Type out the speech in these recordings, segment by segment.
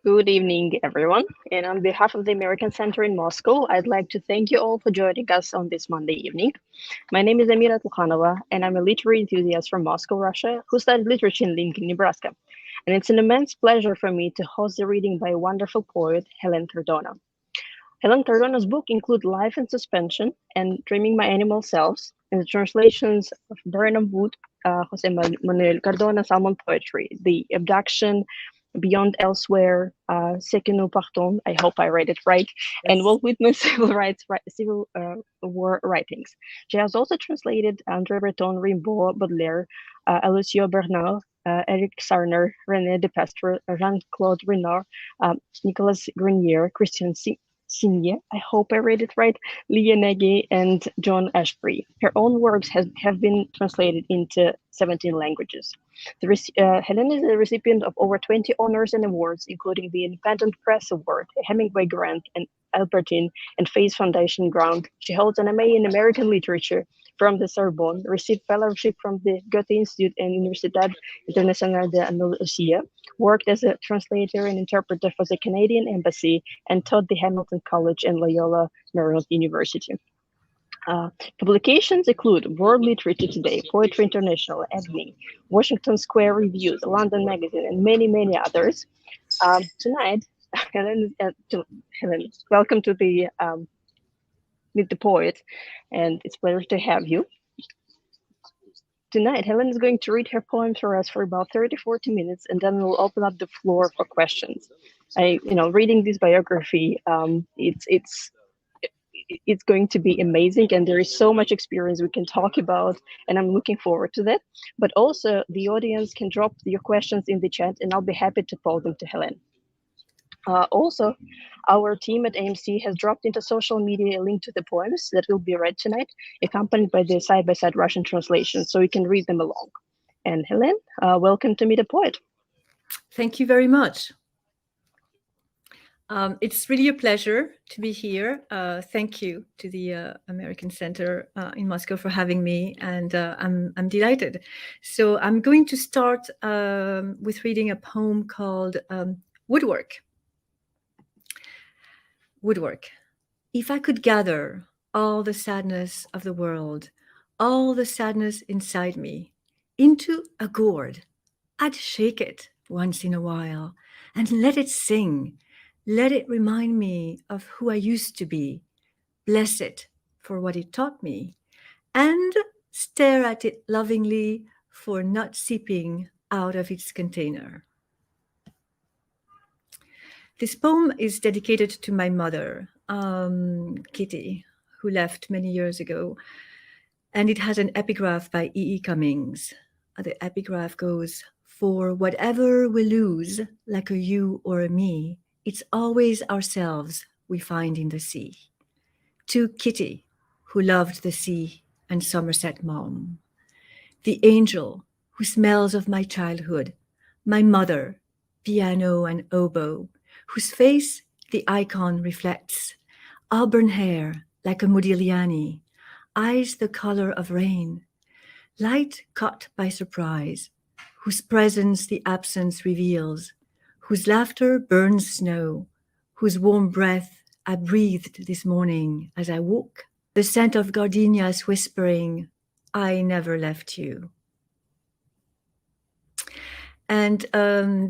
Good evening, everyone. And on behalf of the American Center in Moscow, I'd like to thank you all for joining us on this Monday evening. My name is Amira Tlukhanova, and I'm a literary enthusiast from Moscow, Russia, who studied literature in Lincoln, Nebraska. And it's an immense pleasure for me to host the reading by a wonderful poet, Hélène Cardona. Hélène Cardona's book include Life in Suspension and Dreaming My Animal Selves, and the translations of Birnam, José Manuel Cardona, Salmon poetry, The Abduction, Beyond Elsewhere, nous, portons, I hope I read it right, and Walt Whitman's Civil War writings. She has also translated André, Breton, Rimbaud, Baudelaire, Aloysius, Bertrand, Eric Sarner, René, Depestre, Jean-Claude Renard, Nicolas Grenier, Christian Cygne, I hope I read it right, Leah Nagy, and John Ashbury. Her own works have been translated into 17 languages. Hélène is a recipient of over 20 honors and awards, including the Independent Press Award, a Hemingway Grant, and Albertine and Face Foundation Grant. She holds an MA in American Literature from the Sorbonne, received fellowship from the Goethe-Institut and Universidad Internacional de Andalucía, worked as a translator and interpreter for the Canadian Embassy, and taught the Hamilton College and Loyola Maryland University. Publications include World Literature Today, Poetry International, Ebony, Washington Square Review, the London Magazine, and many, many others. Tonight, Hélène, welcome to the Meet the Poet, and it's a pleasure to have you. Tonight, Hélène is going to read her poems for us for about 30-40 minutes, and then we'll open up the floor for questions. Reading this biography, it's going to be amazing, and there is so much experience we can talk about, and I'm looking forward to that. But also, the audience can drop your questions in the chat, and I'll be happy to pose them to Hélène. Also, our team at AMC has dropped into social media a link to the poems that will be read tonight, accompanied by the side-by-side Russian translation, so you can read them along. And Hélène, welcome to Meet a Poet. Thank you very much. It's really a pleasure to be here. Thank you to the American Center in Moscow for having me, and I'm delighted. So I'm going to start with reading a poem called Woodwork. Woodwork. If I could gather all the sadness of the world, all the sadness inside me, into a gourd, I'd shake it once in a while and let it sing. Let it remind me of who I used to be, bless it for what it taught me, and stare at it lovingly for not seeping out of its container. This poem is dedicated to my mother, Kitty, who left many years ago, and it has an epigraph by E.E. Cummings. The epigraph goes, "For whatever we lose, like a you or a me, it's always ourselves we find in the sea." To Kitty, who loved the sea and Somerset Maugham. The angel who smells of my childhood, my mother, piano and oboe, whose face the icon reflects, auburn hair like a Modigliani, eyes the color of rain, light caught by surprise, whose presence the absence reveals, whose laughter burns snow, whose warm breath I breathed this morning as I woke, the scent of gardenias whispering, I never left you. And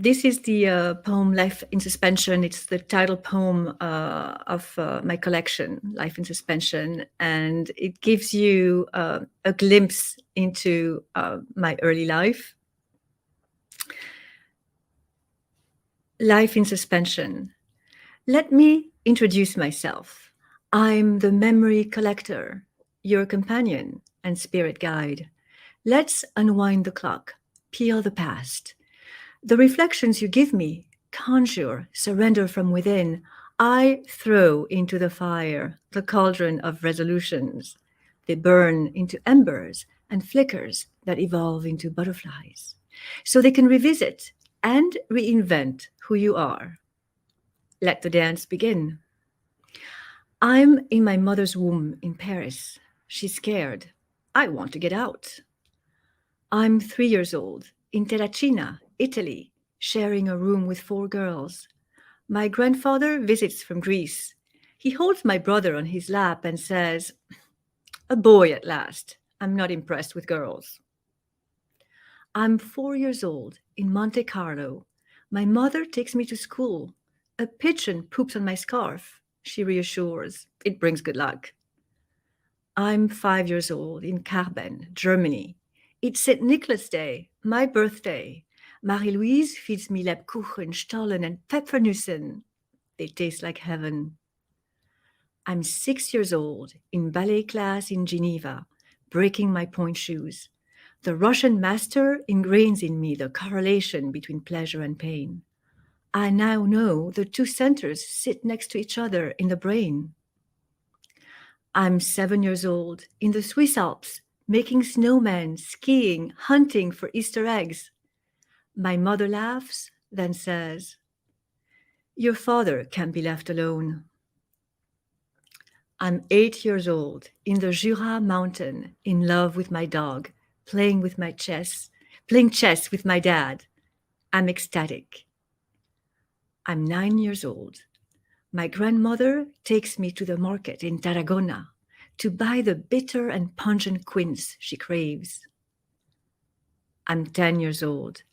this is the poem Life in Suspension. It's the title poem of my collection, Life in Suspension. And it gives you a glimpse into my early life. Life in Suspension. Let me introduce myself. I'm the memory collector, your companion and spirit guide. Let's unwind the clock, peel the past. The reflections you give me conjure surrender from within. I throw into the fire the cauldron of resolutions. They burn into embers and flickers that evolve into butterflies, so they can revisit and reinvent who you are. Let the dance begin. I'm in my mother's womb in Paris. She's scared. I want to get out. I'm 3 years old in Terracina, Italy, sharing a room with 4 girls. My grandfather visits from Greece. He holds my brother on his lap and says, "A boy at last. I'm not impressed with girls." I'm 4 years old in Monte Carlo. My mother takes me to school. A pigeon poops on my scarf. She reassures. It brings good luck. I'm 5 years old in Carben, Germany. It's St. Nicholas Day, my birthday. Marie-Louise feeds me Lebkuchen, Stollen, and Pfeffernussen. They taste like heaven. I'm 6 years old in ballet class in Geneva, breaking my point shoes. The Russian master ingrains in me the correlation between pleasure and pain. I now know the two centers sit next to each other in the brain. I'm 7 years old in the Swiss Alps, making snowmen, skiing, hunting for Easter eggs. My mother laughs, then says, "Your father can't be left alone." I'm 8 years old in the Jura mountain, in love with my dog, playing chess with my dad. I'm ecstatic. I'm 9 years old. My grandmother takes me to the market in Tarragona to buy the bitter and pungent quince she craves. I'm 10 years old.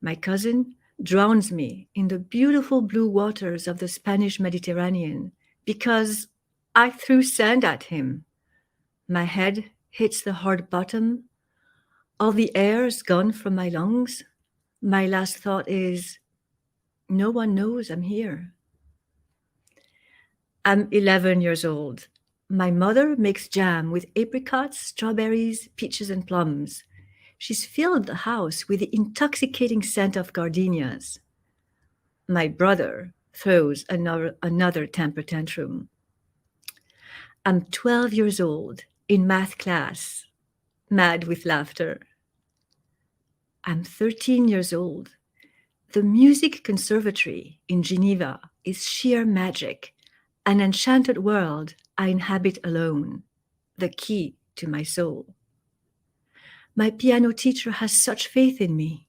My cousin drowns me in the beautiful blue waters of the Spanish Mediterranean because I threw sand at him. My head hits the hard bottom. All the air is gone from my lungs. My last thought is, no one knows I'm here. I'm 11 years old. My mother makes jam with apricots, strawberries, peaches, and plums. She's filled the house with the intoxicating scent of gardenias. My brother throws another temper tantrum. I'm 12 years old in math class, mad with laughter. I'm 13 years old. The music conservatory in Geneva is sheer magic, an enchanted world I inhabit alone, the key to my soul. My piano teacher has such faith in me.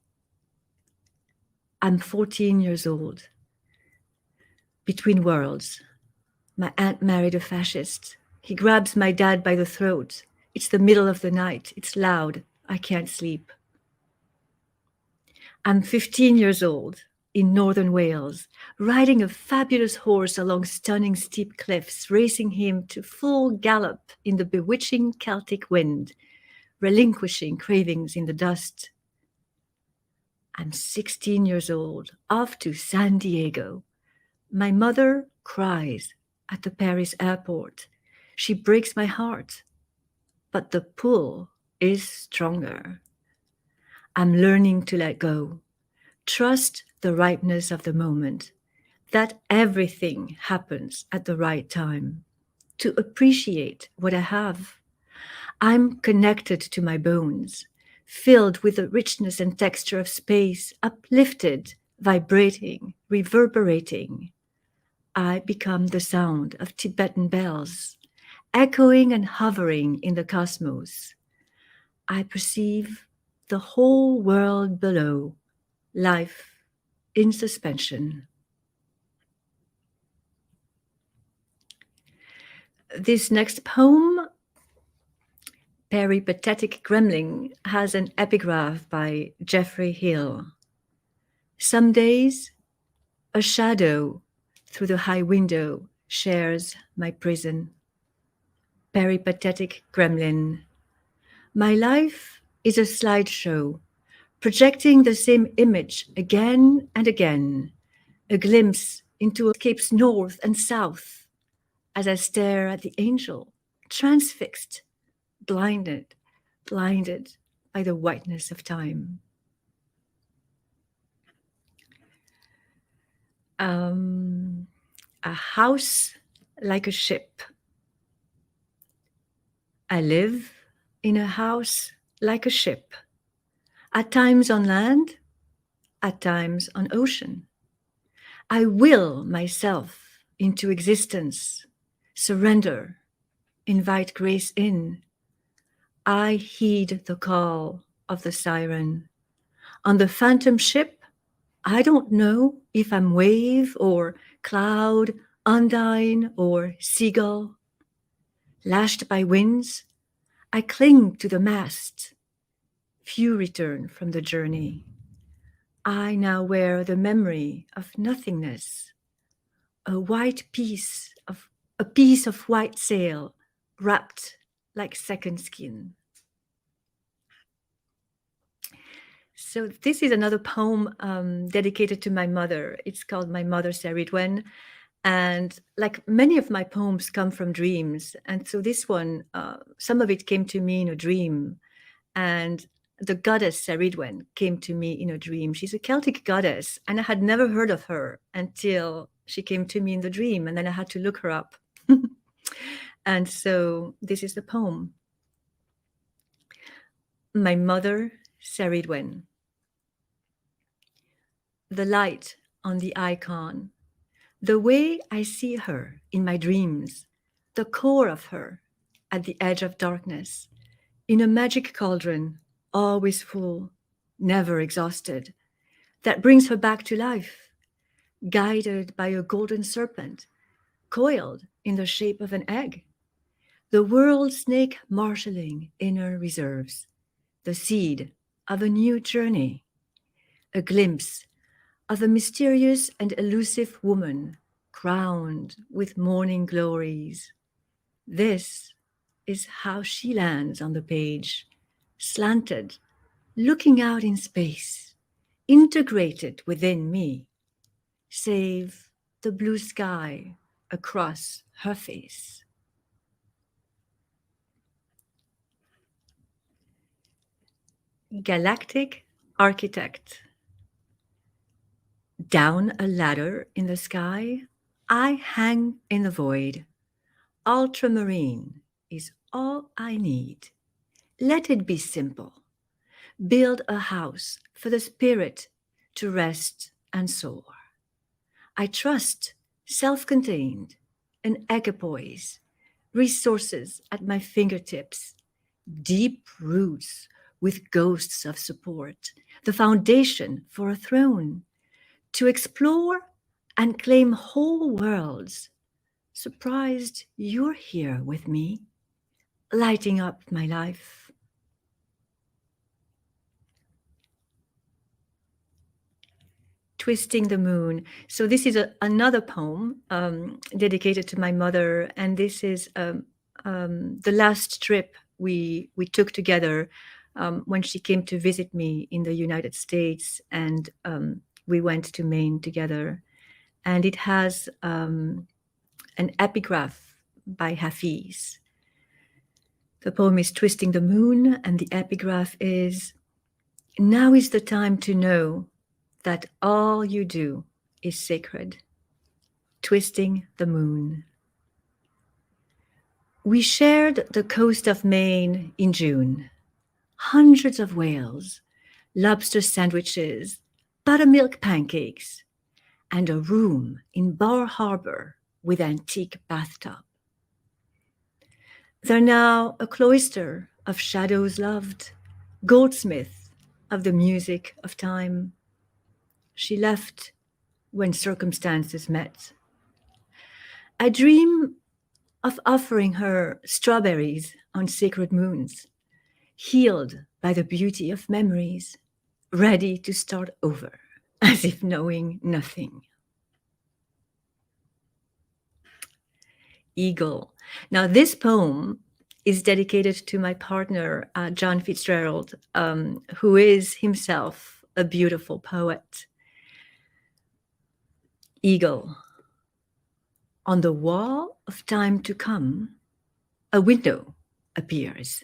I'm 14 years old. Between worlds, my aunt married a fascist. He grabs my dad by the throat. It's the middle of the night. It's loud. I can't sleep. I'm 15 years old in northern Wales, riding a fabulous horse along stunning steep cliffs, racing him to full gallop in the bewitching Celtic wind, relinquishing cravings in the dust. I'm 16 years old, off to San Diego. My mother cries at the Paris airport. She breaks my heart, but the pull is stronger. I'm learning to let go, trust the ripeness of the moment, that everything happens at the right time, to appreciate what I have. I'm connected to my bones, filled with the richness and texture of space, uplifted, vibrating, reverberating. I become the sound of Tibetan bells, echoing and hovering in the cosmos. I perceive the whole world below, life in suspension. This next poem, Peripatetic Gremlin, has an epigraph by Geoffrey Hill. Some days, a shadow through the high window shares my prison. Peripatetic Gremlin. My life is a slideshow, projecting the same image again and again, a glimpse into escapes north and south, as I stare at the angel, transfixed, blinded by the whiteness of time. A house like a ship. I live in a house like a ship, at times on land, at times on ocean. I will myself into existence, surrender, invite grace in. I heed the call of the siren. On the phantom ship, I don't know if I'm wave or cloud, undine or seagull. Lashed by winds, I cling to the mast. Few return from the journey. I now wear the memory of nothingness, a piece of white sail wrapped like second skin. So this is another poem dedicated to my mother. It's called My Mother Saridwen. And like many of my poems come from dreams. And so this one, some of it came to me in a dream. And the goddess Saridwen came to me in a dream. She's a Celtic goddess. And I had never heard of her until she came to me in the dream. And then I had to look her up. And so this is the poem. My Mother Saridwen. The light on the icon. The way I see her in my dreams, the core of her at the edge of darkness, in a magic cauldron, always full, never exhausted, that brings her back to life, guided by a golden serpent, coiled in the shape of an egg, the world snake marshalling inner reserves, the seed of a new journey, a glimpse of a mysterious and elusive woman crowned with morning glories. This is how she lands on the page, slanted, looking out in space, integrated within me, save the blue sky across her face. Galactic Architect. Down a ladder in the sky, I hang in the void. Ultramarine is all I need. Let it be simple. Build a house for the spirit to rest and soar. I trust self-contained, an equipoise, resources at my fingertips, deep roots with ghosts of support, the foundation for a throne, to explore and claim whole worlds. Surprised you're here with me, lighting up my life. Twisting the Moon. So this is another poem dedicated to my mother, and this is the last trip we took together when she came to visit me in the United States, and we went to Maine together. And it has an epigraph by Hafiz. The poem is Twisting the Moon, and the epigraph is, now is the time to know that all you do is sacred. Twisting the Moon. We shared the coast of Maine in June. Hundreds of whales, lobster sandwiches, buttermilk pancakes, and a room in Bar Harbor with antique bathtub. They're now a cloister of shadows loved, goldsmith of the music of time. She left when circumstances met. I dream of offering her strawberries on sacred moons, healed by the beauty of memories, ready to start over, as if knowing nothing. Eagle. Now, this poem is dedicated to my partner, John Fitzgerald, who is himself a beautiful poet. Eagle. On the wall of time to come, a window appears.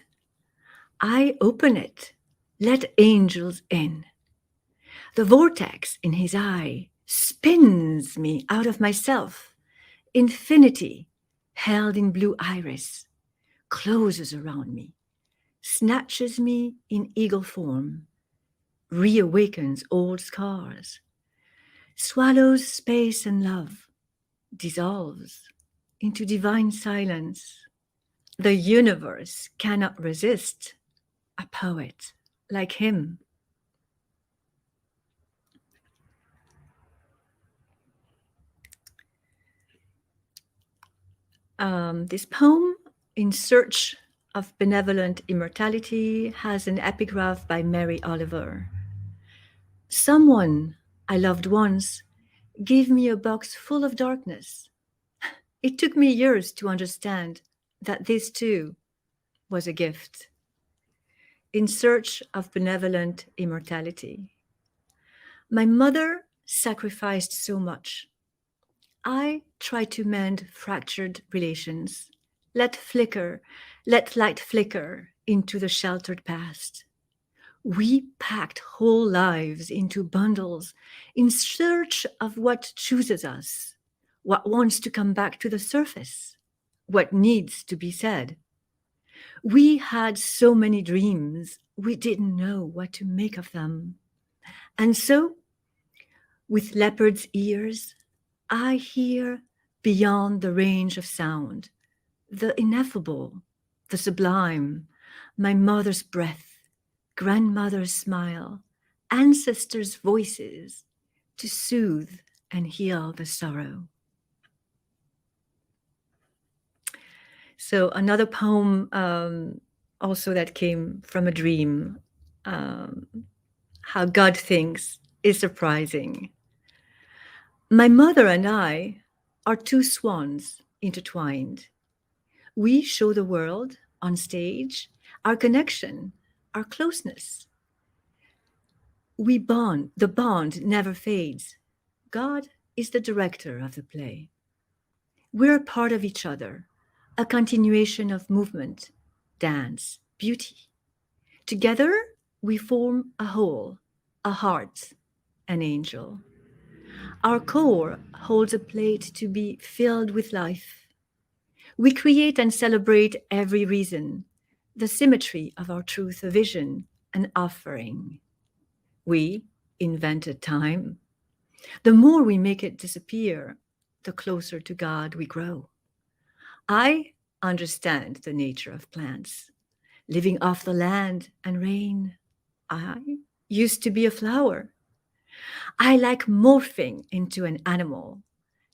I open it, let angels in. The vortex in his eye spins me out of myself. Infinity, held in blue iris, closes around me, snatches me in eagle form, reawakens old scars, swallows space and love, dissolves into divine silence. The universe cannot resist a poet like him. This poem, In Search of Benevolent Immortality, has an epigraph by Mary Oliver. Someone I loved once gave me a box full of darkness. It took me years to understand that this too was a gift. In Search of Benevolent Immortality. My mother sacrificed so much. I tried to mend fractured relations, let light flicker into the sheltered past. We packed whole lives into bundles in search of what chooses us, what wants to come back to the surface, what needs to be said. We had so many dreams, we didn't know what to make of them. And so, with leopard's ears, I hear beyond the range of sound, the ineffable, the sublime, my mother's breath, grandmother's smile, ancestors' voices, to soothe and heal the sorrow. So another poem also that came from a dream, How God Thinks, is surprising. My mother and I are two swans intertwined. We show the world on stage our connection, our closeness. We bond, the bond never fades. God is the director of the play. We're a part of each other, a continuation of movement, dance, beauty. Together, we form a whole, a heart, an angel. Our core holds a plate to be filled with life. We create and celebrate every reason, the symmetry of our truth, a vision, an offering. We invented time. The more we make it disappear, the closer to God we grow. I understand the nature of plants, living off the land and rain. I used to be a flower. I like morphing into an animal,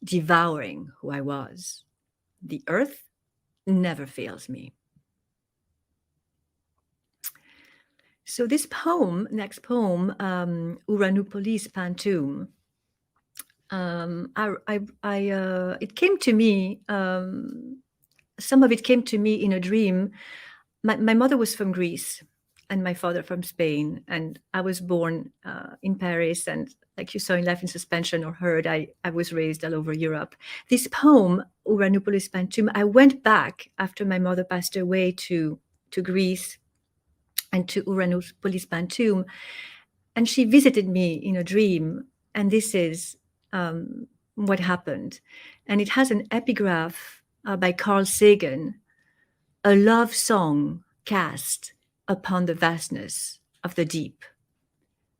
devouring who I was. The earth never fails me. So this poem, next poem, Uranopolis Pantoum, it came to me, some of it came to me in a dream. My mother was from Greece and my father from Spain, and I was born in Paris, and like you saw in Life in Suspension or heard, I was raised all over Europe. This poem, Uranopolis Pantoum, I went back after my mother passed away to Greece and to Uranopolis Pantoum, and she visited me in a dream, and this is what happened. And it has an epigraph by Carl Sagan, a love song cast upon the vastness of the deep.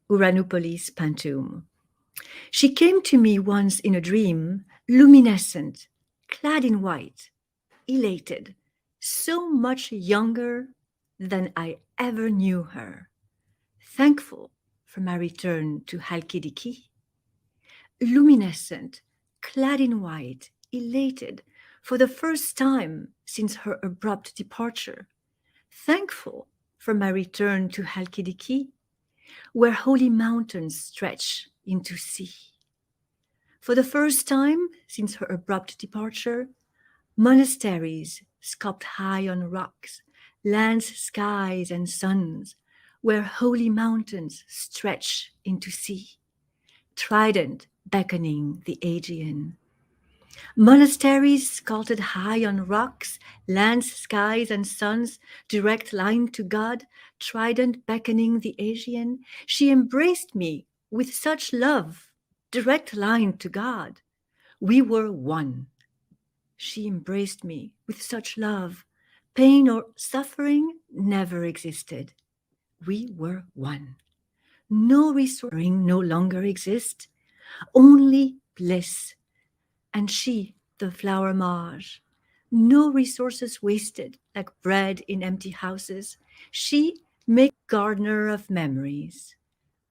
Uranopolis Pantoum. She came to me once in a dream, luminescent, clad in white, elated, so much younger than I ever knew her, thankful for my return to Halkidiki. Luminescent, clad in white, elated, for the first time since her abrupt departure, thankful for my return to Halkidiki, where holy mountains stretch into sea. For the first time since her abrupt departure, monasteries sculpted high on rocks, lands, skies, and suns, where holy mountains stretch into sea, trident beckoning the Aegean. Monasteries sculpted high on rocks, lands, skies, and suns, direct line to God, trident beckoning the Aegean. She embraced me with such love, direct line to God. We were one. She embraced me with such love. Pain or suffering never existed. We were one. No resourcing no longer exists, only bliss. And she, the flower mage, no resources wasted like bread in empty houses. She, make gardener of memories,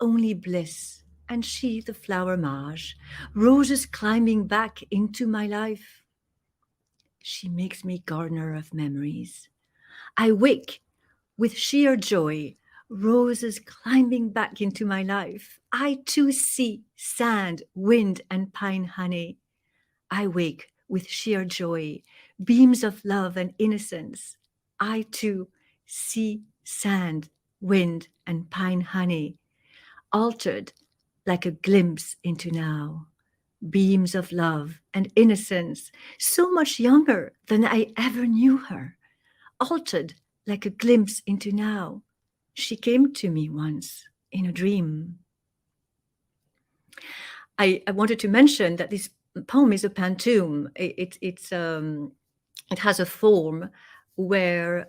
only bliss. And she, the flower mage, roses climbing back into my life. she makes me gardener of memories. I wake with sheer joy, roses climbing back into my life. I too see sand, wind, and pine honey. I wake with sheer joy, beams of love and innocence. I too see sand, wind, and pine honey, altered like a glimpse into now. Beams of love and innocence, so much younger than I ever knew her, altered like a glimpse into now. She came to me once in a dream. I wanted to mention that this poem is a pantoum. It has a form where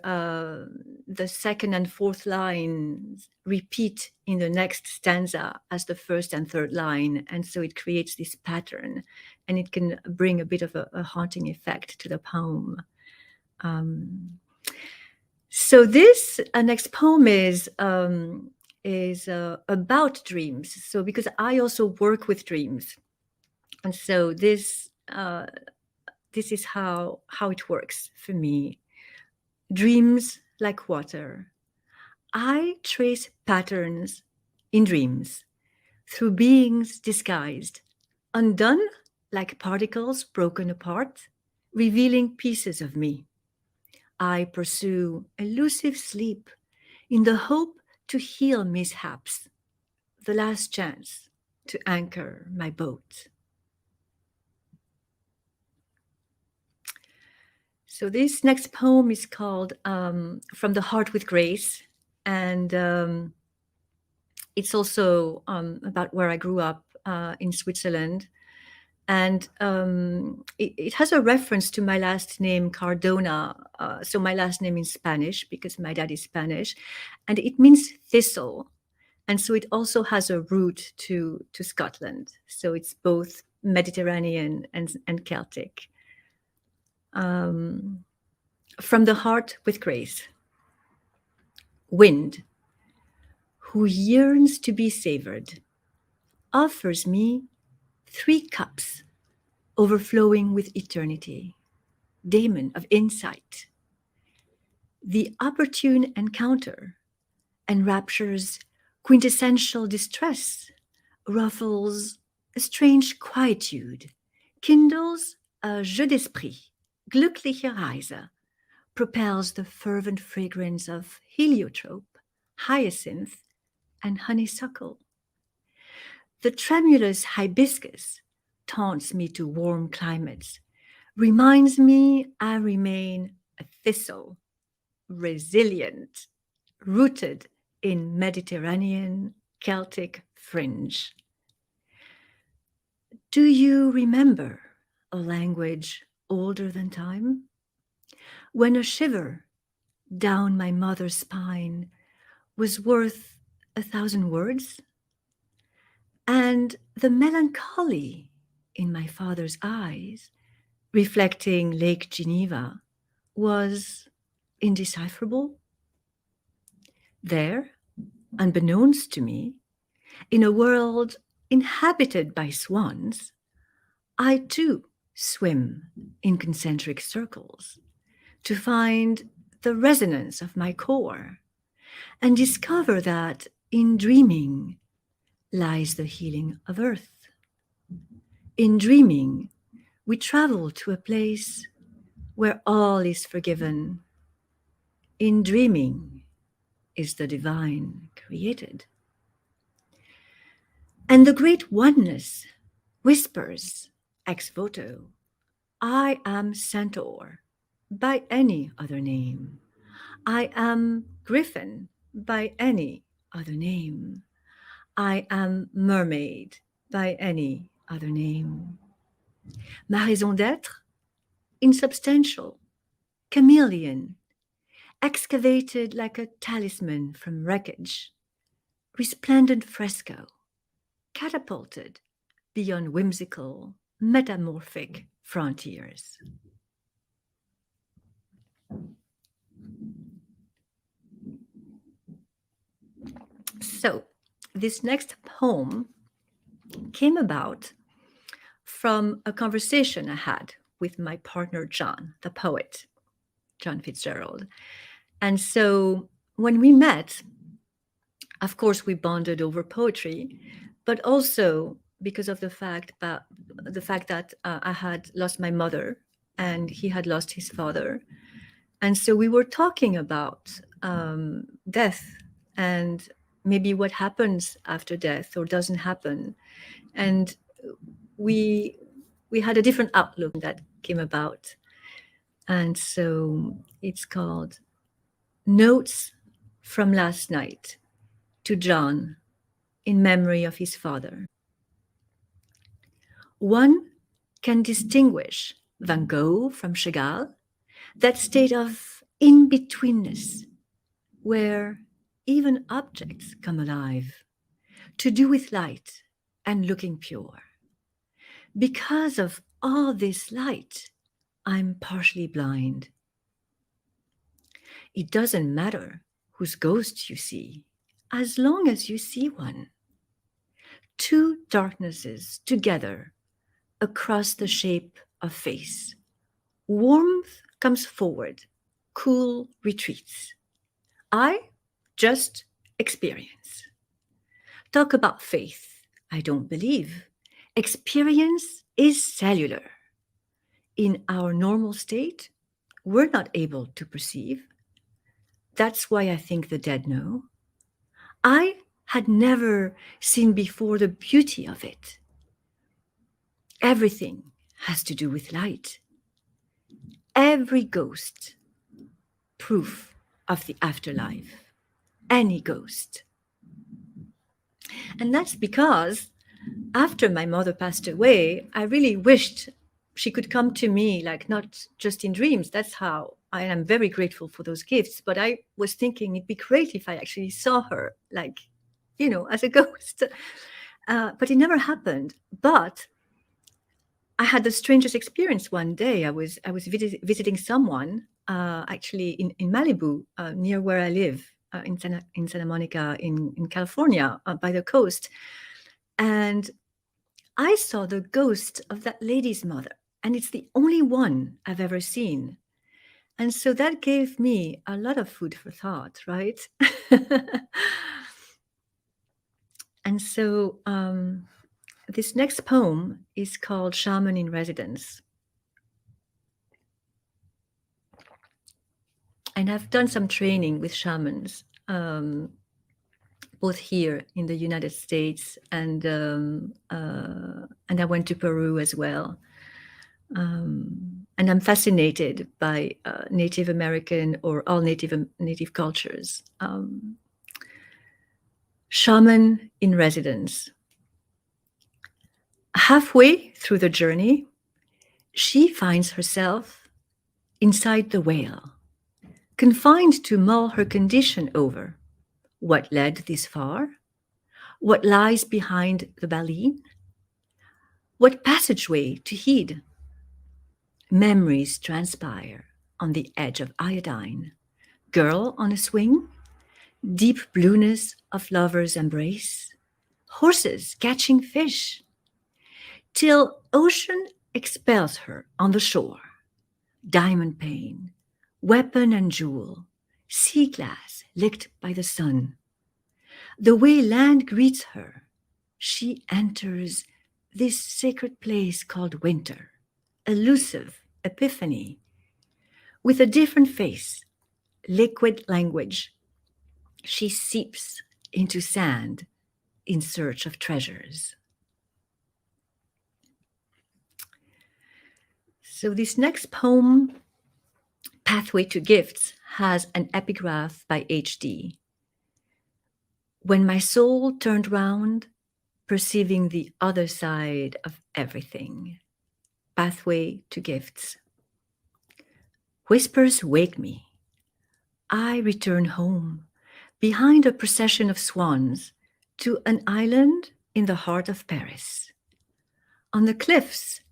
the second and fourth lines repeat in the next stanza as the first and third line. And so it creates this pattern, and it can bring a bit of a haunting effect to the poem. So this next poem is about dreams. So because I also work with dreams, and so this is how it works for me. Dreams like water. I trace patterns in dreams through beings disguised, undone like particles broken apart, revealing pieces of me. I pursue elusive sleep in the hope to heal mishaps, the last chance to anchor my boat. So this next poem is called From the Heart with Grace, and it's also about where I grew up in Switzerland. And it has a reference to my last name, Cardona. So my last name in Spanish, because my dad is Spanish, and it means thistle. And so it also has a root to Scotland. So it's both Mediterranean and Celtic. From the Heart with Grace. Wind, who yearns to be savored, offers me 3 cups overflowing with eternity, daemon of insight. The opportune encounter enraptures quintessential distress, ruffles a strange quietude, kindles a jeu d'esprit, glückliche Reise, propels the fervent fragrance of heliotrope, hyacinth, and honeysuckle. The tremulous hibiscus taunts me to warm climates, reminds me I remain a thistle, resilient, rooted in Mediterranean Celtic fringe. Do you remember a language older than time? When a shiver down my mother's spine was worth 1,000 words? And the melancholy in my father's eyes, reflecting Lake Geneva, was indecipherable? There, unbeknownst to me, in a world inhabited by swans, I too swim in concentric circles to find the resonance of my core and discover that in dreaming lies the healing of earth. In dreaming, we travel to a place where all is forgiven. In dreaming is the divine created. And the great oneness whispers ex voto, I am centaur by any other name. I am griffin by any other name. I am mermaid by any other name. Ma raison d'être, insubstantial, chameleon, excavated like a talisman from wreckage, resplendent fresco, catapulted beyond whimsical, metamorphic frontiers. So, this next poem came about from a conversation I had with my partner, John, the poet, John Fitzgerald. And so when we met, of course, we bonded over poetry, but also because of the fact that I had lost my mother and he had lost his father. And so we were talking about death and maybe what happens after death or doesn't happen. And we had a different outlook that came about. And so it's called Notes from Last Night to John in memory of his father. One can distinguish Van Gogh from Chagall, that state of in-betweenness where even objects come alive, to do with light and looking pure. Because of all this light, I'm partially blind. It doesn't matter whose ghost you see, as long as you see one. Two darknesses together across the shape of face. Warmth comes forward, cool retreats. I just experience. Talk about faith, I don't believe. Experience is cellular. In our normal state, we're not able to perceive. That's why I think the dead know. I had never seen before the beauty of it. Everything has to do with light. Every ghost, proof of the afterlife. Any ghost. And that's because after my mother passed away, I really wished she could come to me, like not just in dreams. That's how I am very grateful for those gifts. But I was thinking it'd be great if I actually saw her, like, as a ghost. But it never happened. But I had the strangest experience one day. I was visiting someone, actually in Malibu, near where I live, in Santa Monica, in California, by the coast. And I saw the ghost of that lady's mother, and it's the only one I've ever seen. And so that gave me a lot of food for thought, right? And so this next poem is called Shaman in Residence. And I've done some training with shamans, both here in the United States and I went to Peru as well. And I'm fascinated by Native American or all native cultures. Shaman in Residence. Halfway through the journey, she finds herself inside the whale, confined to mull her condition over. What led this far? What lies behind the baleen? What passageway to heed? Memories transpire on the edge of iodine. Girl on a swing? Deep blueness of lover's embrace? Horses catching fish? Till ocean expels her on the shore. Diamond pane, weapon and jewel, sea glass licked by the sun. The way land greets her, she enters this sacred place called winter, elusive epiphany, with a different face, liquid language. She seeps into sand in search of treasures. So this next poem, Pathway to Gifts, has an epigraph by H.D. When my soul turned round, perceiving the other side of everything. Pathway to Gifts. Whispers wake me. I return home, behind a procession of swans, to an island in the heart of Paris. On the cliffs,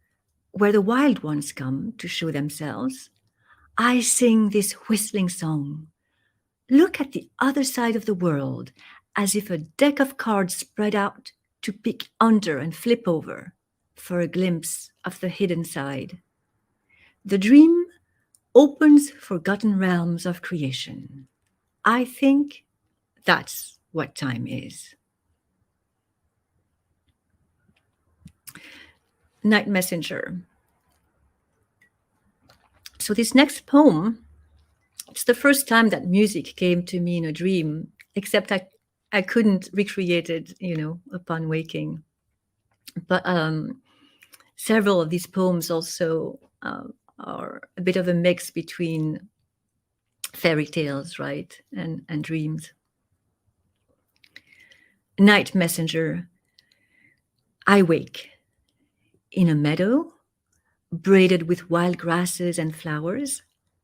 where the wild ones come to show themselves, I sing this whistling song. Look at the other side of the world, as if a deck of cards spread out to peek under and flip over for a glimpse of the hidden side. The dream opens forgotten realms of creation. I think that's what time is. Night Messenger. So this next poem, it's the first time that music came to me in a dream, except I couldn't recreate it, upon waking. But several of these poems also are a bit of a mix between fairy tales, right, and dreams. Night Messenger. I wake in a meadow, braided with wild grasses and flowers.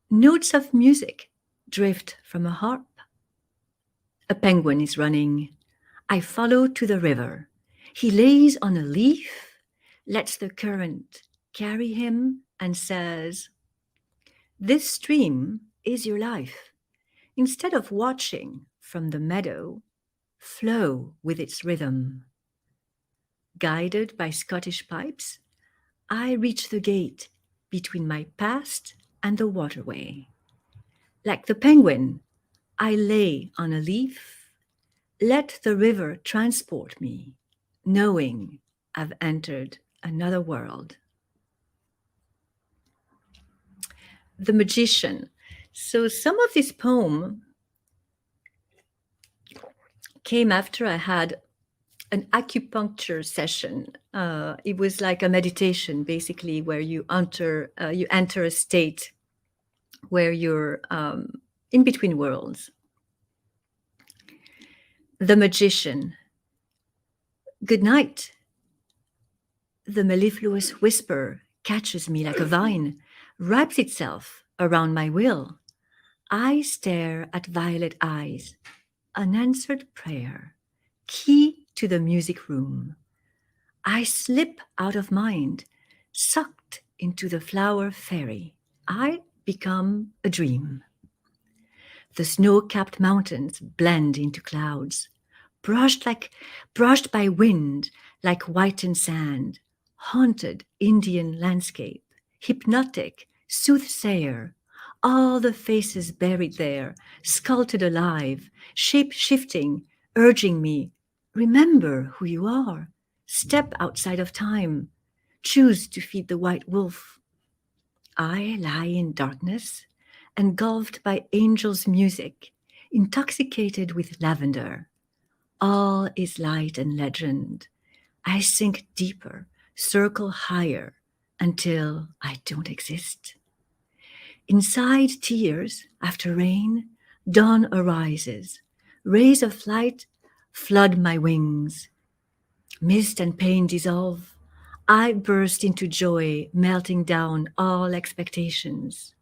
Notes of music drift from a harp. A penguin is running. I follow to the river. He lays on a leaf, lets the current carry him, and says, "This stream is your life. Instead of watching from the meadow, flow with its rhythm." Guided by Scottish pipes, I reach the gate between my past and the waterway. Like the penguin, I lay on a leaf, let the river transport me, knowing I've entered another world. The Magician. So some of this poem came after I had an acupuncture session. It was like a meditation, basically, where you enter a state where you're in between worlds. The Magician. Good night. The mellifluous whisper catches me like a vine, wraps itself around my will. I stare at violet eyes, unanswered prayer, key to the music room. I slip out of mind, sucked into the flower fairy. I become a dream. The snow-capped mountains blend into clouds, brushed by wind like whitened sand, haunted Indian landscape, hypnotic soothsayer, all the faces buried there, sculpted alive, shape-shifting, urging me, remember who you are, step outside of time, choose to feed the white wolf. I lie in darkness, engulfed by angels' music, intoxicated with lavender. All is light and legend. I sink deeper, circle higher, until I don't exist. Inside tears, after rain, dawn arises. Rays of light flood my wings. Mist and pain dissolve. I burst into joy, melting down all expectations.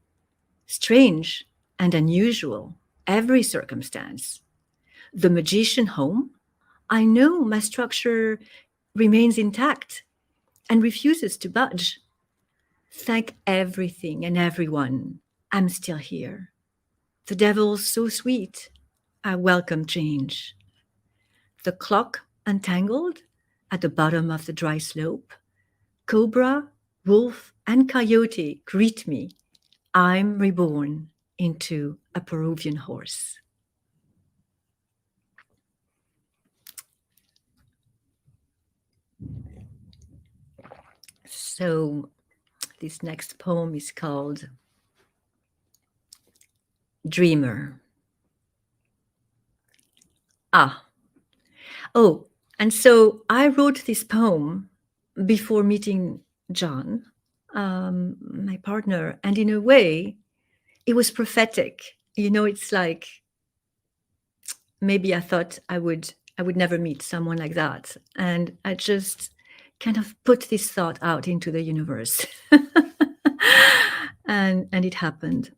Strange and unusual, every circumstance. The magician home, I know my structure remains intact and refuses to budge. Thank everything and everyone, I'm still here. The devil's so sweet, I welcome change. The clock untangled at the bottom of the dry slope. Cobra, wolf, and coyote greet me. I'm reborn into a Peruvian horse. So this next poem is called Dreamer. And so I wrote this poem before meeting John, my partner, and in a way, it was prophetic. It's like maybe I thought I would never meet someone like that, and I just kind of put this thought out into the universe, and it happened.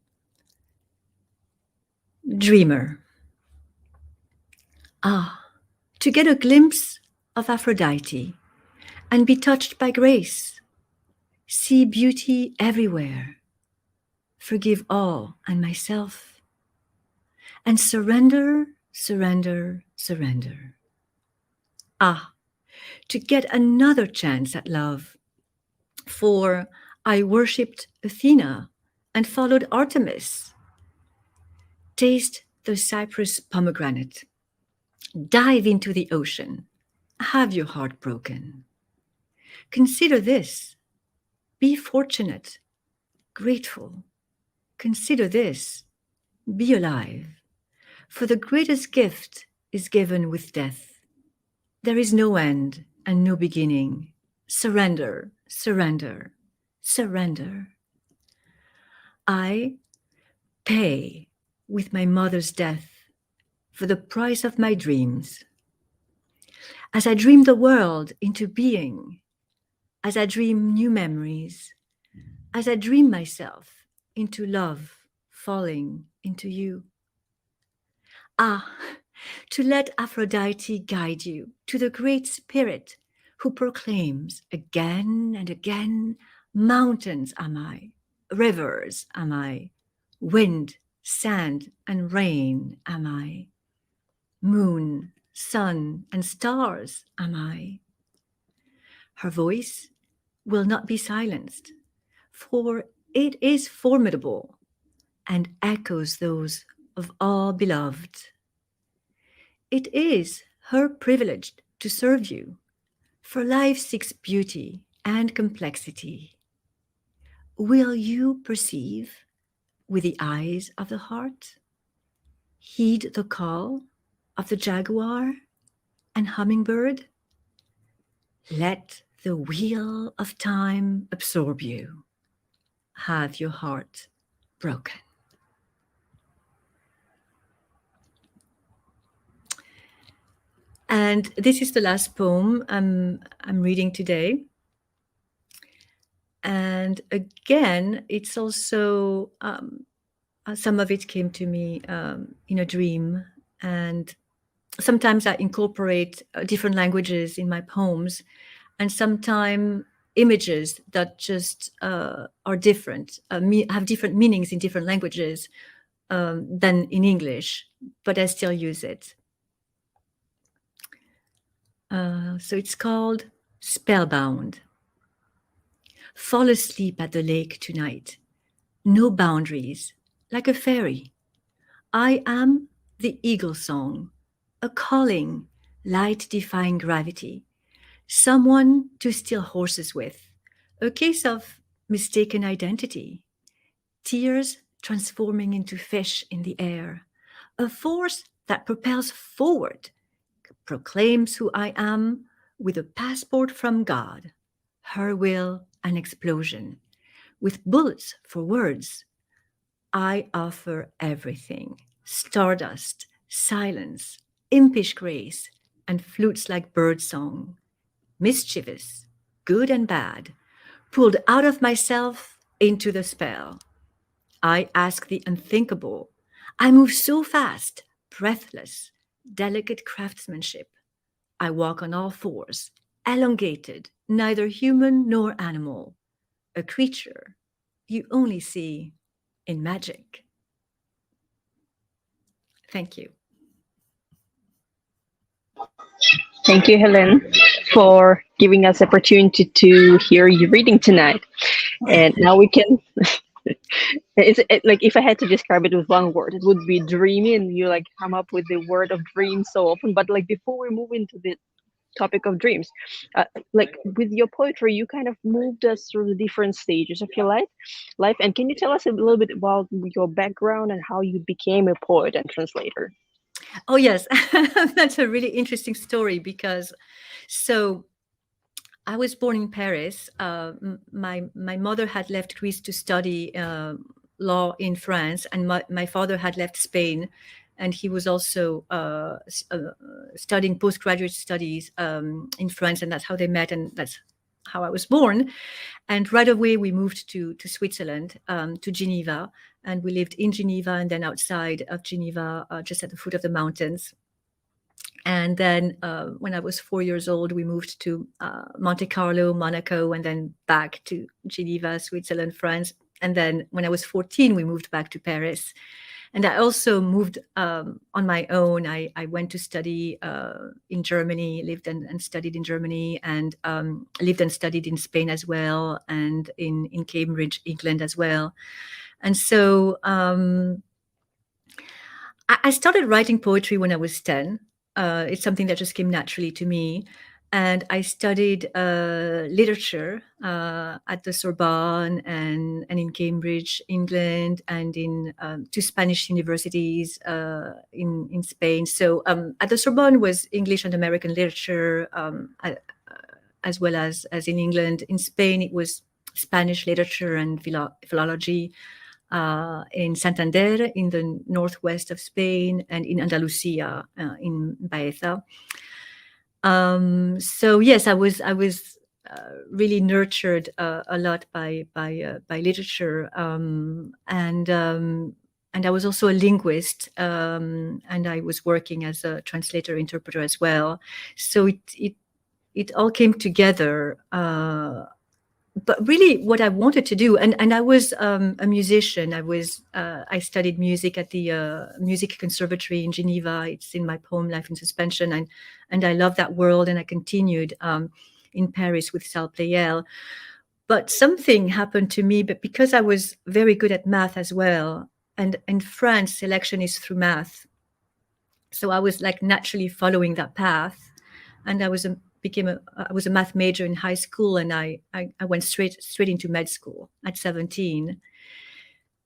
Dreamer. To get a glimpse of Aphrodite and be touched by grace, see beauty everywhere, forgive all and myself, and surrender, surrender, surrender. To get another chance at love, for I worshipped Athena and followed Artemis. Taste the Cyprus pomegranate. Dive into the ocean. Have your heart broken. Consider this. Be fortunate, grateful. Consider this. Be alive. For the greatest gift is given with death. There is no end and no beginning. Surrender, surrender, surrender. I pay with my mother's death for the price of my dreams. As I dream the world into being, as I dream new memories, as I dream myself into love, falling into you. Ah, to let Aphrodite guide you to the great spirit who proclaims again and again, mountains am I, rivers am I, wind, sand, and rain am I, moon, sun, and stars am I. Her voice will not be silenced, for it is formidable and echoes those of all beloved. It is her privilege to serve you, for life seeks beauty and complexity. Will you perceive with the eyes of the heart? Heed the call of the jaguar and hummingbird? Let the wheel of time absorb you. Have your heart broken. And this is the last poem I'm reading today. And again, it's also, some of it came to me in a dream. And sometimes I incorporate different languages in my poems, and sometimes images that just are different, have different meanings in different languages than in English, but I still use it. So it's called Spellbound. Fall asleep at the lake tonight. No boundaries, like a fairy. I am the eagle song, a calling, light defying gravity. Someone to steal horses with, a case of mistaken identity. Tears transforming into fish in the air, a force that propels forward, proclaims who I am with a passport from God, her will an explosion, with bullets for words. I offer everything, stardust, silence, impish grace, and flutes like birdsong, mischievous, good and bad, pulled out of myself into the spell. I ask the unthinkable. I move so fast, breathless, delicate craftsmanship. I walk on all fours, elongated, neither human nor animal, a creature you only see in magic. Thank you. Thank you, Hélène, for giving us the opportunity to hear you reading tonight. And now we can, like if I had to describe it with one word, it would be dreamy, and you like come up with the word of dream so often. But like before we move into the topic of dreams, like with your poetry, you kind of moved us through the different stages of your life. And can you tell us a little bit about your background and how you became a poet and translator? Oh, yes. That's a really interesting story because I was born in Paris. My mother had left Greece to study law in France, and my father had left Spain, and he was also studying postgraduate studies in France, and that's how they met, and that's how I was born. And right away we moved to Switzerland, to Geneva, and we lived in Geneva and then outside of Geneva, just at the foot of the mountains. And then when I was 4 years old, we moved to Monte Carlo, Monaco, and then back to Geneva, Switzerland, France, And then when I was 14, we moved back to Paris. And I also moved on my own. I went to study in Germany, lived and studied in Germany, and lived and studied in Spain as well, and in Cambridge, England as well. And so I started writing poetry when I was 10. It's something that just came naturally to me. And I studied literature at the Sorbonne and in Cambridge, England, and in 2 Spanish universities in Spain. So at the Sorbonne was English and American literature, as well as in England. In Spain, it was Spanish literature and philology. In Santander, in the northwest of Spain, and in Andalusia, in Baeza. So yes, I was really nurtured a lot by literature, and I was also a linguist, and I was working as a translator interpreter as well. So it all came together. But really, what I wanted to do, and I was a musician. I studied music at the Music Conservatory in Geneva. It's in my poem Life in Suspension, and I love that world. And I continued in Paris with Salle Pleyel. But something happened to me. But because I was very good at math as well, and in France, selection is through math. So I was like naturally following that path, and I was a math major in high school, and I went straight into med school at 17,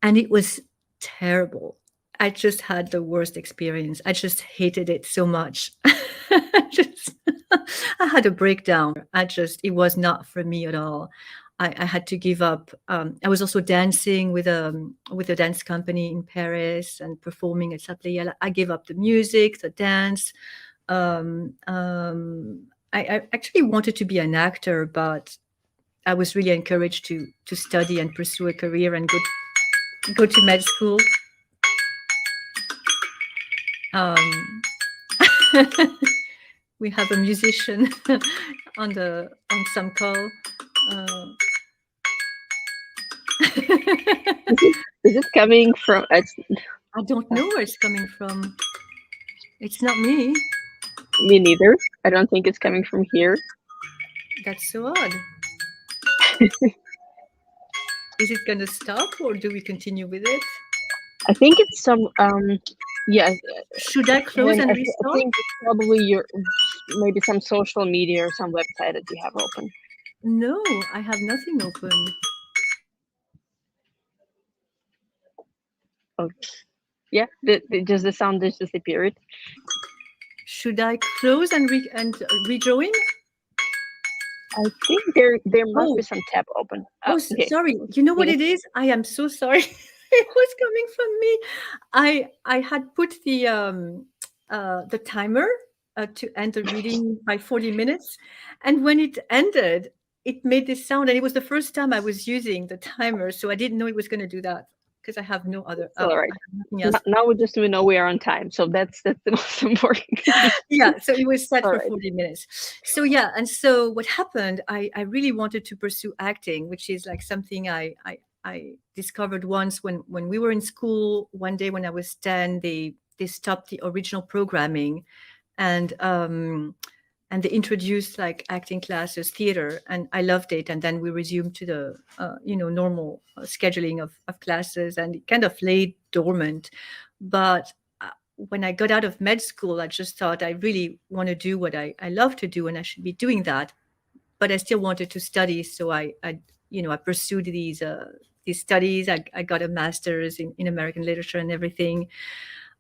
and it was terrible. I just had the worst experience. I just hated it so much. I had a breakdown. It was not for me at all. I had to give up. I was also dancing with a dance company in Paris and performing at Salle Pleyel. I gave up the music, the dance. I actually wanted to be an actor, but I was really encouraged to study and pursue a career and go to med school. We have a musician on some call. Is it coming from? I don't know where it's coming from. It's not me. Me neither. I don't think it's coming from here. That's so odd. Is it going to stop, or do we continue with it? I think it's some. Yeah. Should I close and restart? I think it's probably maybe some social media or some website that you have open. No, I have nothing open. Oh, yeah. Does the sound just disappeared? Should I close and rejoin? I think there must be some tab open. Okay. Sorry. You know what it is? I am so sorry. It was coming from me. I had put the timer to end the reading by 40 minutes, and when it ended, it made this sound, and it was the first time I was using the timer, so I didn't know it was going to do that. Because I have no other. All right. Now we know we are on time, so that's the most important. Yeah. So it was set for 40 minutes. So yeah, and so what happened? I really wanted to pursue acting, which is like something I discovered once when we were in school. One day when I was 10, they stopped the original programming, and they introduced like acting classes, theater, and I loved it. And then we resumed to the normal scheduling of classes, and it kind of lay dormant. But when I got out of med school, I just thought I really want to do what I love to do, and I should be doing that. But I still wanted to study, so I pursued these studies. I got a master's in American literature and everything.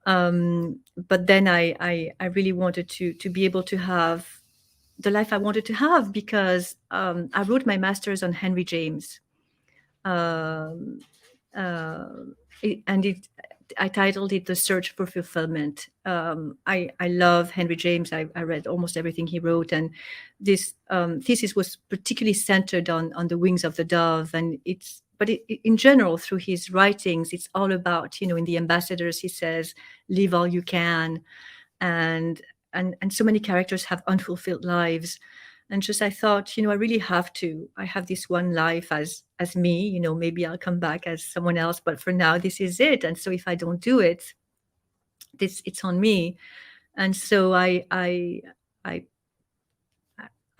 But then I really wanted to be able to have the life I wanted to have, because I wrote my master's on Henry James, and I titled it "The Search for Fulfillment." I love Henry James. I read almost everything he wrote, and this thesis was particularly centered on The Wings of the Dove, and in general, through his writings, it's all about, in The Ambassadors, he says, live all you can, and so many characters have unfulfilled lives, And just I thought, I really have to. I have this one life as me. Maybe I'll come back as someone else, but for now, this is it. And so if I don't do it, it's on me. And so I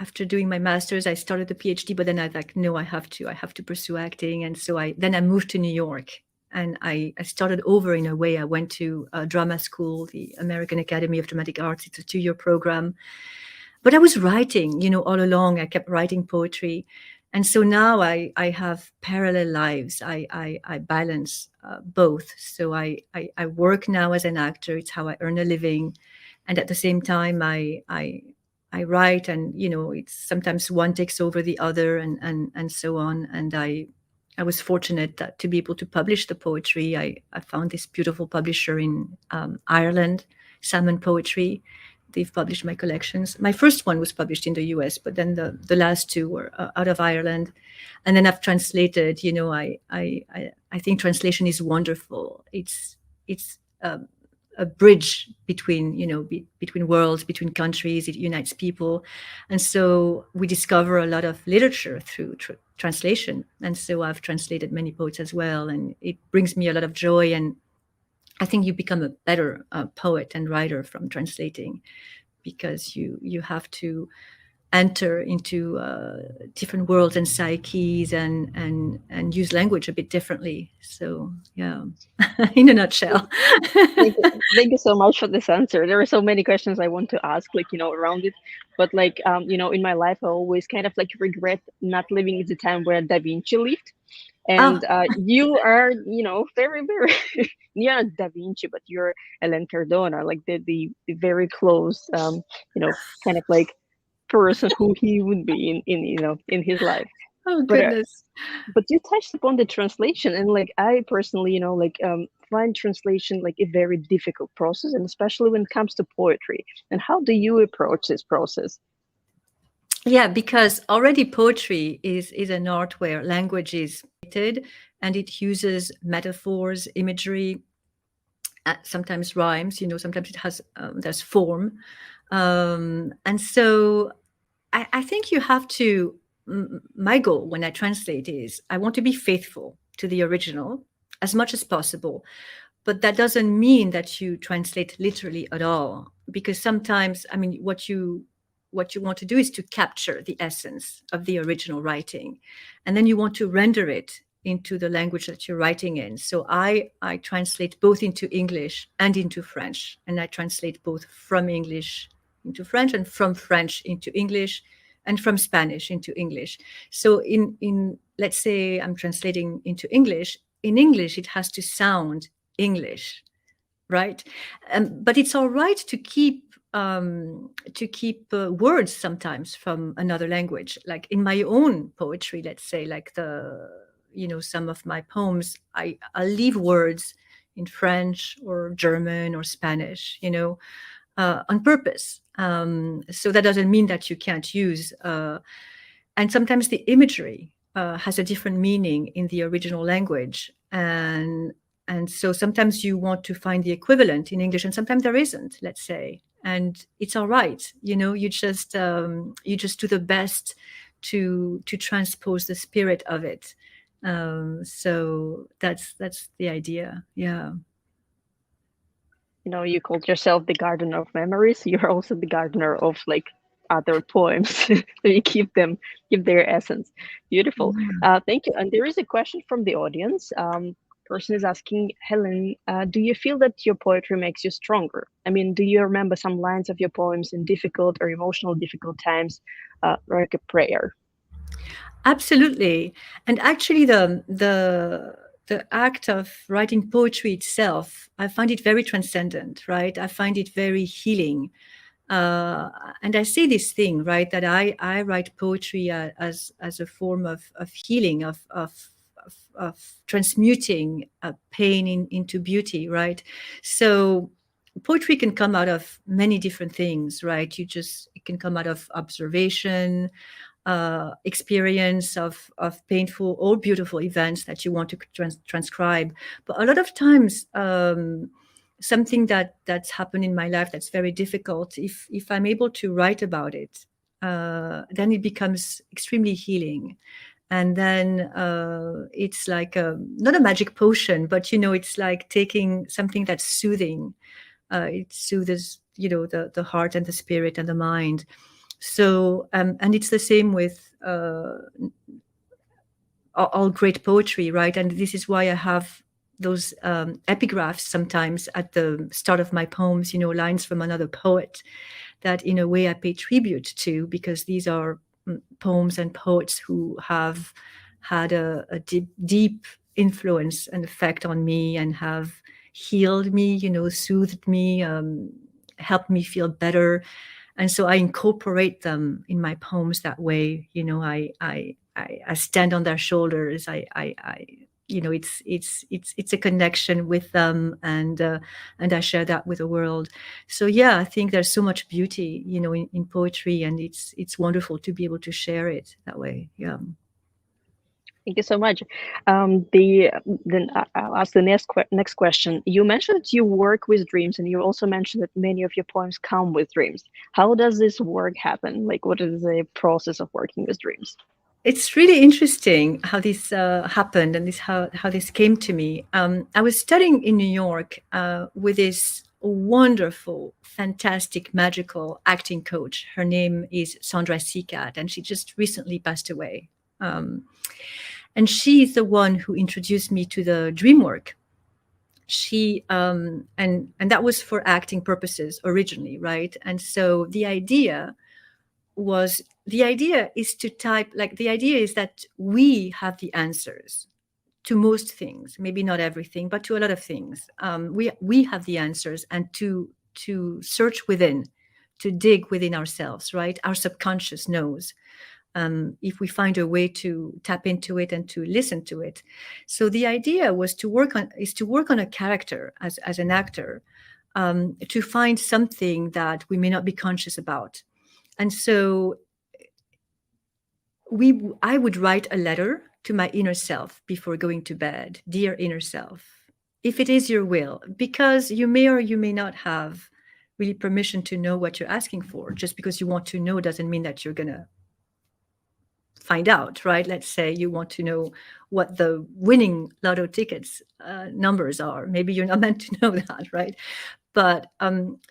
after doing my master's, I started the PhD, but then I was like, no, I have to pursue acting. And so I moved to New York, and I started over in a way. I went to drama school, the American Academy of Dramatic Arts. It's a 2-year program. But I was writing, all along. I kept writing poetry. And so now I have parallel lives. I balance both. So I work now as an actor. It's how I earn a living. And at the same time, I write, and, it's sometimes one takes over the other, and so on. And I was fortunate to be able to publish the poetry. I found this beautiful publisher in Ireland, Salmon Poetry. They've published my collections. My first one was published in the US, but then the last 2 were out of Ireland. And then I've translated. I think translation is wonderful. It's a bridge between between worlds, between countries. It unites people, and so we discover a lot of literature through translation. And so I've translated many poets as well, and it brings me a lot of joy. And I think you become a better poet and writer from translating, because you have to enter into different worlds and psyches, and use language a bit differently. So yeah, in a nutshell. Thank you so much for this answer. There are so many questions I want to ask, around it. But in my life, I always kind of regret not living at the time where Da Vinci lived. And you are, very, very, you're not Da Vinci, but you're Hélène Cardona, the very close, kind of person who he would be in his life. Oh goodness. But you touched upon the translation, and I personally, find translation a very difficult process, and especially when it comes to poetry. And how do you approach this process? Yeah, because already poetry is an art where language is created, and it uses metaphors, imagery, sometimes rhymes. Sometimes it has there's form, and so I think you have to. My goal when I translate is I want to be faithful to the original as much as possible, but that doesn't mean that you translate literally at all, because sometimes, what you want to do is to capture the essence of the original writing, and then you want to render it into the language that you're writing in. So I translate both into English and into French, and I translate both from English into French and from French into English and from Spanish into English. So in let's say I'm translating into English. In English, it has to sound English, right? But it's all right to keep words sometimes from another language. Like in my own poetry, let's say, some of my poems, I'll leave words in French or German or Spanish, on purpose. So that doesn't mean that you can't use. And sometimes the imagery has a different meaning in the original language, and so sometimes you want to find the equivalent in English, and sometimes there isn't. Let's say, and it's all right. You just do the best to transpose the spirit of it. So that's the idea. Yeah. You called yourself the gardener of memories. You're also the gardener of other poems. So you keep their essence. Beautiful. Thank you. And there is a question from the audience. Person is asking, Hélène, do you feel that your poetry makes you stronger? Do you remember some lines of your poems in difficult or emotional difficult times, like a prayer? Absolutely. And actually the act of writing poetry itself, I find it very transcendent, right? I find it very healing. And I say this thing, right, that I write poetry as a form of healing, of transmuting pain into beauty, right? So poetry can come out of many different things, right? It can come out of observation, experience of painful or beautiful events that you want to transcribe. But a lot of times, something that's happened in my life that's very difficult, if I'm able to write about it, then it becomes extremely healing. And then it's like not a magic potion, but it's like taking something that's soothing. It soothes the heart and the spirit and the mind. So and it's the same with all great poetry, right? And this is why I have those epigraphs sometimes at the start of my poems, lines from another poet that in a way I pay tribute to, because these are poems and poets who have had a deep influence and effect on me and have healed me, soothed me, helped me feel better. And so I incorporate them in my poems that way. I stand on their shoulders. It's a connection with them, and I share that with the world. So yeah, I think there's so much beauty, in poetry, and it's wonderful to be able to share it that way. Yeah. Thank you so much. Then I'll ask the next question. You mentioned that you work with dreams, and you also mentioned that many of your poems come with dreams. How does this work happen? Like, what is the process of working with dreams? It's really interesting how this happened, and how this came to me. I was studying in New York with this wonderful, fantastic, magical acting coach. Her name is Sandra Seacat, and she just recently passed away. And she's the one who introduced me to the dream work. She and that was for acting purposes originally, right? And so the idea is to type, like, the idea is that we have the answers to most things, maybe not everything, but to a lot of things. We have the answers, and to search within, to dig within ourselves, right? Our subconscious knows. If we find a way to tap into it and to listen to it. So the idea was to work on a character as an actor, to find something that we may not be conscious about. And so I would write a letter to my inner self before going to bed. Dear inner self, if it is your will, because you may or you may not have really permission to know what you're asking for. Just because you want to know doesn't mean that you're going to find out, right? Let's say you want to know what the winning lotto tickets numbers are. Maybe you're not meant to know that, right? But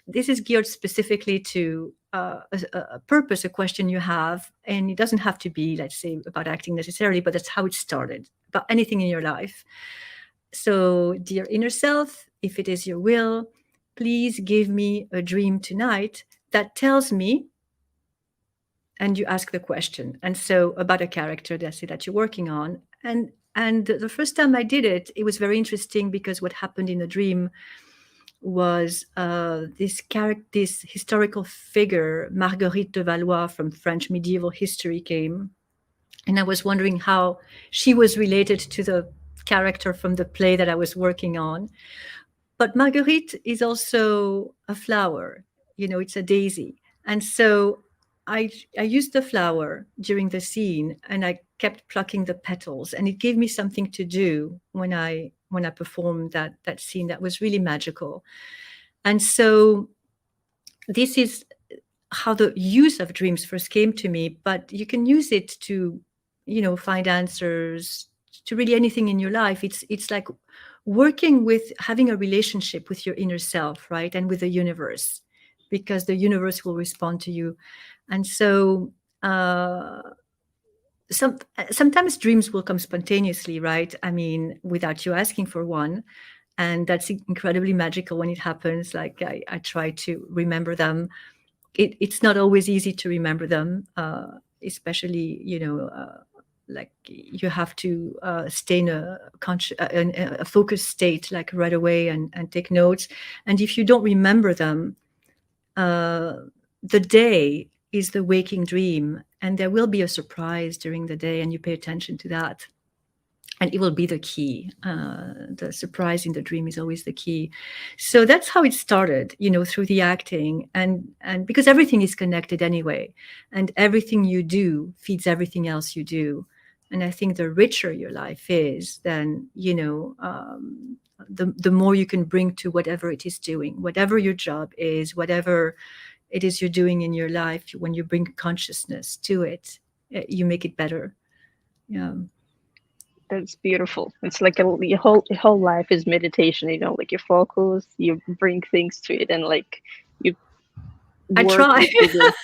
this is geared specifically to a purpose, a question you have. And it doesn't have to be, let's say, about acting necessarily, but that's how it started, about anything in your life. So, dear inner self, if it is your will, please give me a dream tonight that tells me, and you ask the question. And so about a character that you're working on. And the first time I did it, it was very interesting, because what happened in the dream was this historical figure, Marguerite de Valois, from French medieval history, came. And I was wondering how she was related to the character from the play that I was working on. But Marguerite is also a flower, it's a daisy. And so I used the flower during the scene, and I kept plucking the petals, and it gave me something to do when I performed that scene. That was really magical. And so this is how the use of dreams first came to me, but you can use it to, find answers to really anything in your life. It's like working with, having a relationship with your inner self, right? And with the universe, because the universe will respond to you. And so sometimes dreams will come spontaneously, right? I mean, without you asking for one. And that's incredibly magical when it happens. Like I try to remember them. It's not always easy to remember them, especially, like you have to stay in a focused state, like right away, and take notes. And if you don't remember them, the day is the waking dream, and there will be a surprise during the day, and you pay attention to that, and it will be the key. The surprise in the dream is always the key. So that's how it started, through the acting, and because everything is connected anyway, and everything you do feeds everything else you do. And I think the richer your life is, then the more you can bring to whatever it is doing, whatever your job is, whatever it is you're doing in your life, when you bring consciousness to it, you make it better. Yeah. That's beautiful. It's like your whole life is meditation, you know, like you focus, you bring things to it, and like you I work try. with it.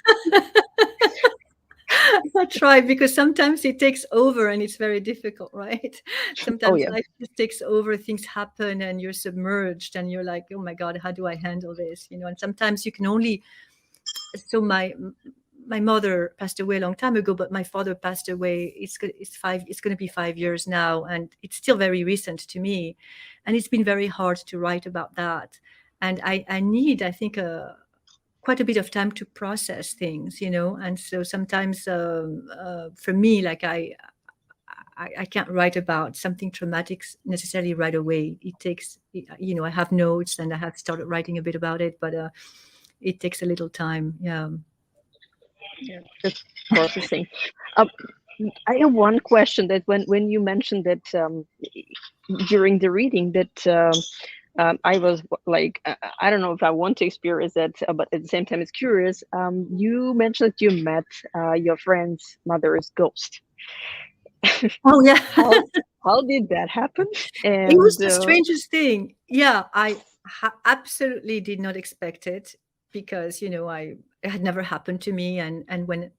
I try, because sometimes it takes over and it's very difficult, right? Oh Sometimes yeah. life just takes over, things happen and you're submerged and you're like, oh my God, how do I handle this? You know, and sometimes you can only, so my mother passed away a long time ago, but my father passed away. It's going to be 5 years now, and it's still very recent to me, and it's been very hard to write about that. And I need, I think, quite a bit of time to process things, you know. And so sometimes, for me, like I can't write about something traumatic necessarily right away. It takes, you know, I have notes and I have started writing a bit about it, but it takes a little time. Yeah. Yeah, just processing. Um, I have one question that when you mentioned that during the reading that I was like, I don't know if I want to experience that, but at the same time, it's curious. You mentioned that you met your friend's mother's ghost. Oh yeah. How did that happen? It was And the strangest thing. Yeah, I absolutely did not expect it, because, you know, it had never happened to me. And when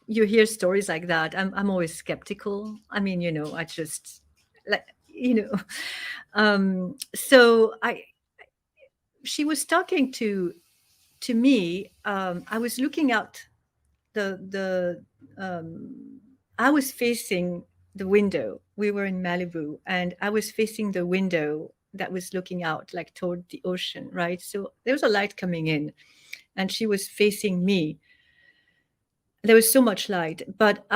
you hear stories like that, I'm always skeptical. I mean, you know, I just, like, you know, so she was talking to me. I was looking out the I was facing the window. We were in Malibu, and I was facing the window that was looking out, like, toward the ocean, right? So there was a light coming in, and she was facing me. There was so much light, but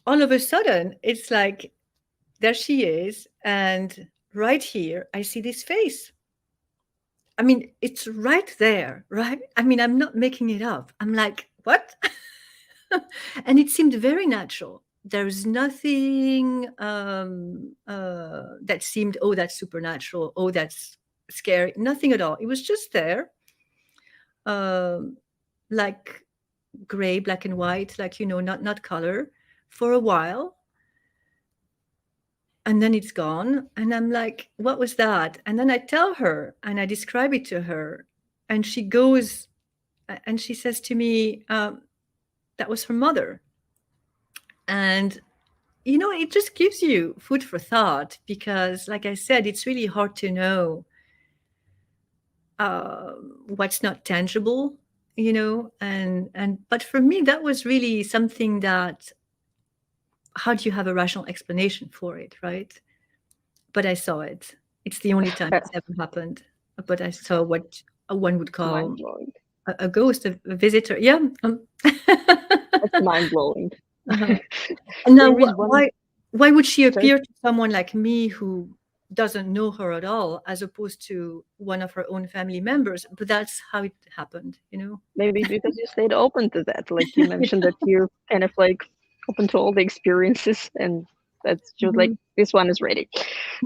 all of a sudden, it's like, there she is, and right here, I see this face. I mean, it's right there, right? I mean, I'm not making it up. I'm like, what? And it seemed very natural. There's nothing that seemed, oh, that's supernatural, oh, that's scary. Nothing at all. It was just there, like gray, black and white, like, you know, not color, for a while. And then it's gone. And I'm like, what was that? And then I tell her and I describe it to her. And she goes and she says to me, that was her mother. And, you know, it just gives you food for thought, because, like I said, it's really hard to know what's not tangible, you know. But for me, that was really something that, how do you have a rational explanation for it, right? But I saw it. It's the only time it's ever happened. But I saw what one would call mind-blowing. a ghost, a visitor. Yeah. That's mind-blowing. And now, There is one. why would she Sorry? appear to someone like me who doesn't know her at all, as opposed to one of her own family members? But that's how it happened, you know. Maybe because you stayed open to that. Like you mentioned that you're kind of like open to all the experiences, and that's just like, this one is ready.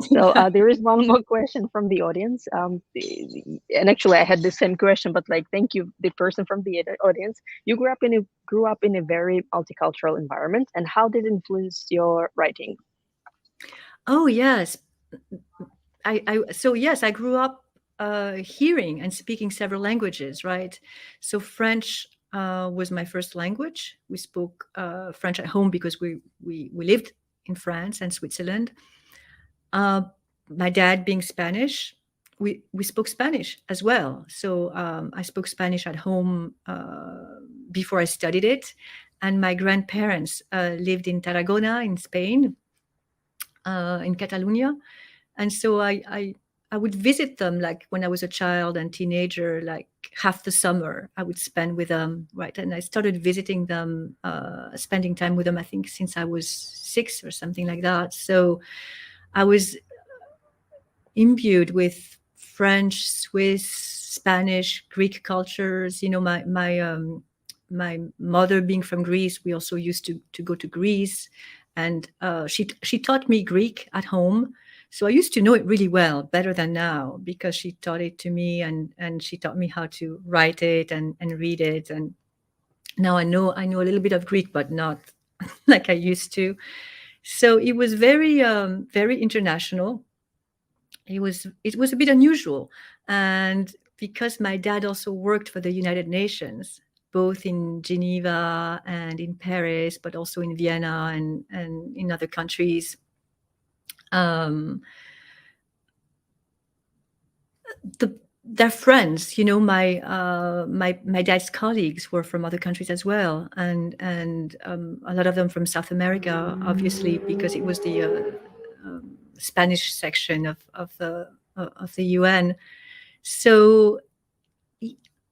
So there is one more question from the audience. And actually I had the same question, but like, thank you, the person from the audience. You grew up in a very multicultural environment, and how did it influence your writing? Oh yes, so yes, I grew up hearing and speaking several languages, right? So French was my first language. We spoke French at home because we lived in France and Switzerland. My dad being Spanish, we spoke Spanish as well. So I spoke Spanish at home before I studied it. And my grandparents lived in Tarragona in Spain, in Catalonia. And so I would visit them, like when I was a child and teenager, like half the summer I would spend with them, right? And I started visiting them, spending time with them, I think since I was 6 or something like that. So I was imbued with French, Swiss, Spanish, Greek cultures. You know, my mother being from Greece, we also used to go to Greece, and she taught me Greek at home. So I used to know it really well, better than now, because she taught it to me, and she taught me how to write it and read it. And now I know a little bit of Greek, but not like I used to. So it was very international. It was a bit unusual, and because my dad also worked for the United Nations, both in Geneva and in Paris, but also in Vienna and in other countries. They're friends, you know. My dad's colleagues were from other countries as well, and a lot of them from South America, obviously, because it was the Spanish section of the UN. So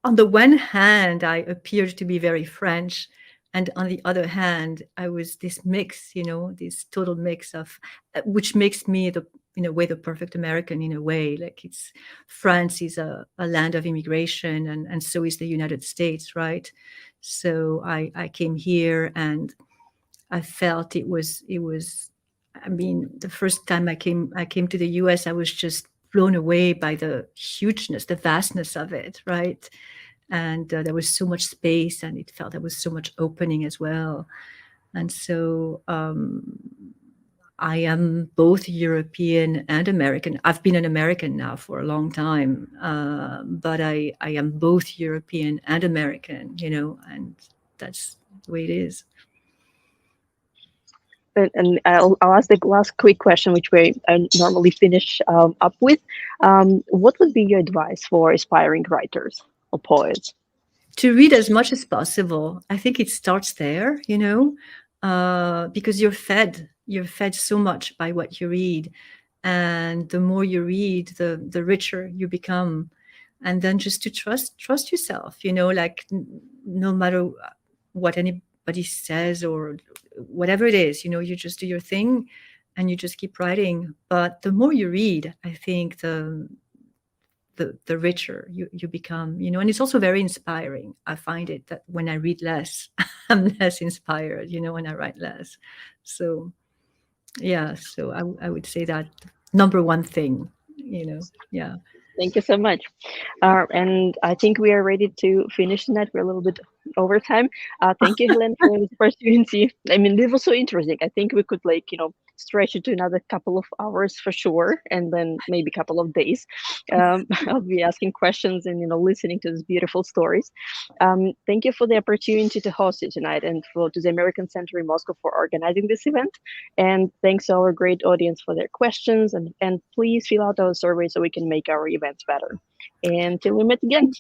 on the one hand, I appeared to be very French, and on the other hand, I was this mix, you know, this total mix of, which makes me in a way, the perfect American, in a way. Like, France is a land of immigration, and so is the United States, right? So I came here, and I felt it was. I mean, the first time I came to the US, I was just blown away by the hugeness, the vastness of it, right? And there was so much space, and it felt there was so much opening as well. And so I am both European and American. I've been an American now for a long time, but I am both European and American, you know, and that's the way it is. And I'll ask the last quick question, which we normally finish up with. What would be your advice for aspiring writers or poets? To read as much as possible. I think it starts there, you know, because you're fed so much by what you read, and the more you read, the richer you become. And then just to trust yourself, you know, like, no matter what anybody says or whatever it is, you know, you just do your thing and you just keep writing. But the more you read, I think the richer you become, you know. And it's also very inspiring. I find it that when I read less, I'm less inspired, you know, when I write less. So yeah, so I would say that number one thing, you know. Yeah. Thank you so much. And I think we are ready to finish tonight. We're a little bit over time. Thank you, Hélène, for this opportunity. I mean, this was so interesting. I think we could, like, you know, stretch it to another couple of hours for sure, and then maybe a couple of days. I'll be asking questions and, you know, listening to these beautiful stories. Thank you for the opportunity to host it tonight, and to the American Center in Moscow for organizing this event. And thanks to our great audience for their questions. And please fill out our survey so we can make our events better. And till we meet again.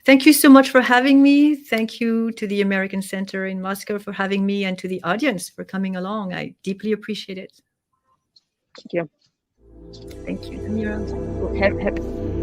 Thank you so much for having me. Thank you to the American Center in Moscow for having me, and to the audience for coming along. I deeply appreciate it. Thank you. Thank you, Amira.